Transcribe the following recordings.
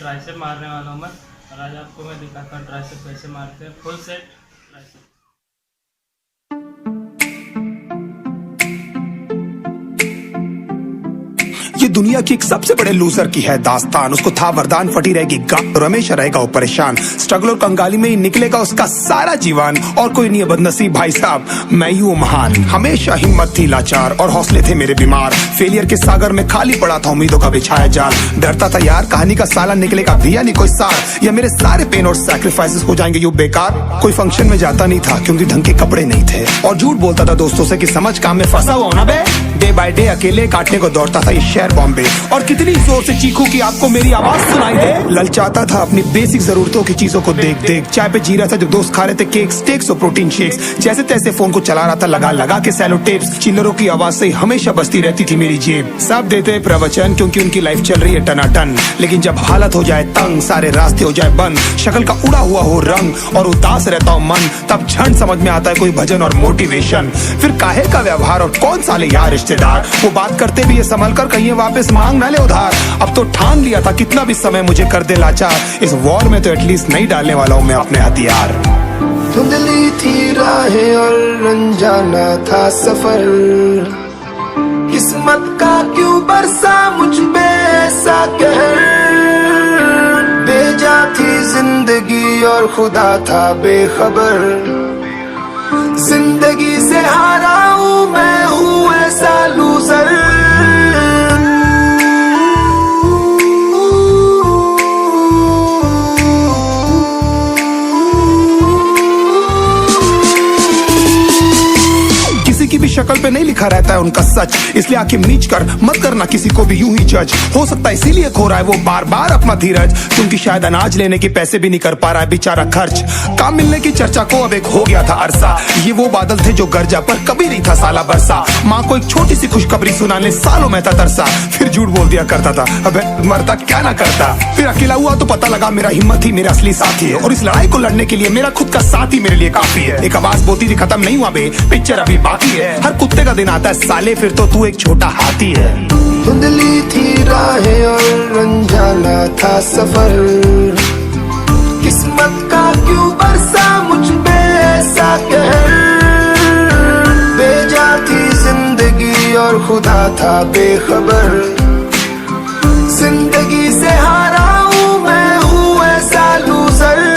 Tricep मारने वाला हूँ मैं। और आज आपको मैं दिखाता हूँ ट्राइसेप कैसे मारते हैं, फुल सेट ट्राइसेप। ये दुनिया की एक सबसे बड़े लूजर की है दास्तान। उसको था वरदान, फटी रहेगी गांड, हमेशा रहेगा वो परेशान। स्ट्रगल और कंगाली में ही निकलेगा उसका सारा जीवन। और कोई नहीं है बदनसीब भाई साहब, मैं ही हूँ महान। हमेशा हिम्मत थी लाचार और हौसले थे मेरे बीमार। फेलियर के सागर में खाली पड़ा था उम्मीदों का बिछाया जाल। डरता था यार कहानी का साला निकलेगा भी या नहीं कोई सार, या मेरे सारे पेन और सैक्रिफाइसेस हो जाएंगे यूं बेकार। कोई फंक्शन में जाता नहीं था क्योंकि ढंग के कपड़े नहीं थे, और झूठ बोलता था दोस्तों से कि समझ काम में फंसा हुआ ना बे। डे बाय डे अकेले काटने को दौड़ता था ये शहर बॉम्बे, और कितनी जोर से चीखूं कि आपको मेरी आवाज सुनाई दे। ललचाता था अपनी बेसिक जरूरतों की चीजों को देख देख। चाय पे जी रहा था जब दोस्त खा रहे थे केक, स्टेक्स और प्रोटीन शेक्स। जैसे तैसे फोन को चला रहा था लगा लगा के सैलो टेप्स। चिल्लरों की आवाज से हमेशा बजती रहती थी मेरी जेब। सब देते प्रवचन क्योंकि उनकी लाइफ चल रही है टनाटन, लेकिन जब हालत हो जाए तंग, सारे रास्ते हो जाए बंद, शक्ल का उड़ा हुआ हो रंग और उदास रहता हूँ मन, तब क्षण समझ में आता है कोई भजन और मोटिवेशन। फिर काहे का व्यवहार और कौन साले यार रिश्तेदार, वो बात करते भी ये संभल कर कहीं वापस मांग न ले उधार। अब तो ठान लिया था कितना भी समय मुझे कर दे लाचार, इस वॉर में तो एटलीस्ट नहीं डालने वाला हूँ मैं अपने हथियार। धुंधली थी राहें और अनजाना था सफर, किस्मत का क्यों बरसा मुझ पे ऐसा कहर। बेजा थी जिंदगी और खुदा था बेखबर, जिंदगी से हारा हूँ मैं हूँ ऐसा लूजर। की भी शक्ल पे नहीं लिखा रहता है उनका सच, इसलिए आंखें मीच कर मत करना किसी को भी यूं ही जज। हो सकता है इसीलिए खो रहा है वो बार बार अपना धीरज, क्योंकि शायद अनाज लेने के पैसे भी नहीं कर पा रहा है बेचारा खर्च। काम मिलने की चर्चा को अब एक हो गया था अरसा, ये वो बादल थे जो गरजा पर कभी नहीं था साला बरसा। माँ को एक छोटी सी खुशखबरी सुनाने सालों में था तरसा, फिर झूठ बोल दिया करता था अबे मरता क्या ना करता। फिर अकेला हुआ तो पता लगा मेरा हिम्मत ही मेरा असली साथी है, और इस लड़ाई को लड़ने के लिए मेरा खुद का साथ ही मेरे लिए काफी है। एक आवाज बोलती थी खत्म नहीं हुआ बे, पिक्चर अभी बाकी है। हर कुत्ते का दिन आता है साले, फिर तो तू एक छोटा हाथी है। धुंधली थी राहें और अनजाना था सफर, किस्मत का क्यों बरसा मुझ पे ऐसा कहर। बेजा थी जिंदगी और खुदा था बेखबर, जिंदगी से हारा हूँ मैं हूँ ऐसा लूजर।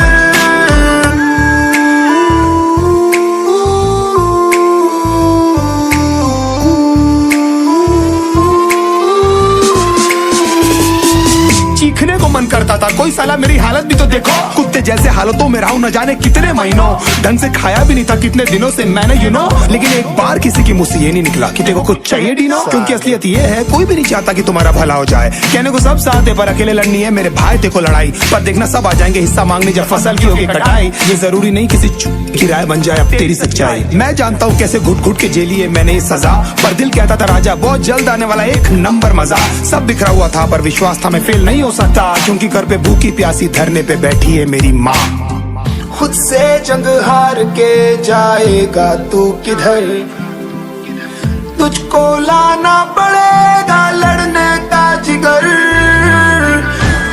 चीखने को मन करता था, कोई साला मेरी हालत भी तो देखो। कुत्ते जैसे हालतों में रहा हूं न जाने कितने महीनों, ढंग से खाया भी नहीं था कितने दिनों से मैंने लेकिन एक बार किसी की मुंह से ये नहीं निकला कि तेरे को कुछ चाहिए डीनो। क्योंकि असलियत ये है कोई भी नहीं चाहता कि तुम्हारा भला हो जाए। कहने को सब साथ है पर अकेले लड़नी है मेरे भाई देखो लड़ाई, पर देखना सब आ जाएंगे हिस्सा मांगने जब फसल की होगी कटाई। ये जरूरी नहीं किसी की राय बन जाए अब तेरी सच्चाई। मैं जानता हूँ कैसे घुट घुट के झेली है मैंने ये सजा, पर दिल कहता था राजा बहुत जल्द आने वाला एक नंबर मजा। सब बिखरा हुआ था पर विश्वास था मैं फेल नहीं हो सकता, क्योंकि घर पे भूखी प्यासी धरने पे बैठी है मेरी माँ। खुद से जंग हार के जाएगा तू किधर, तुझको लाना पड़ेगा लड़ने का जिगर।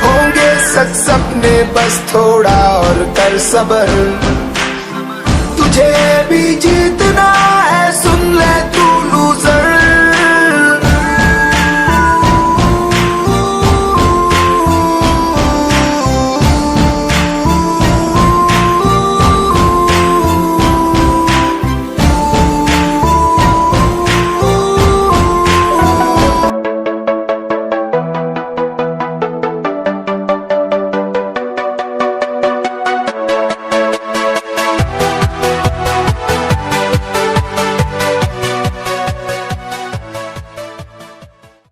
होंगे सच सपने बस थोड़ा और कर सबर, तुझे भी जीतना है सुन ले तू।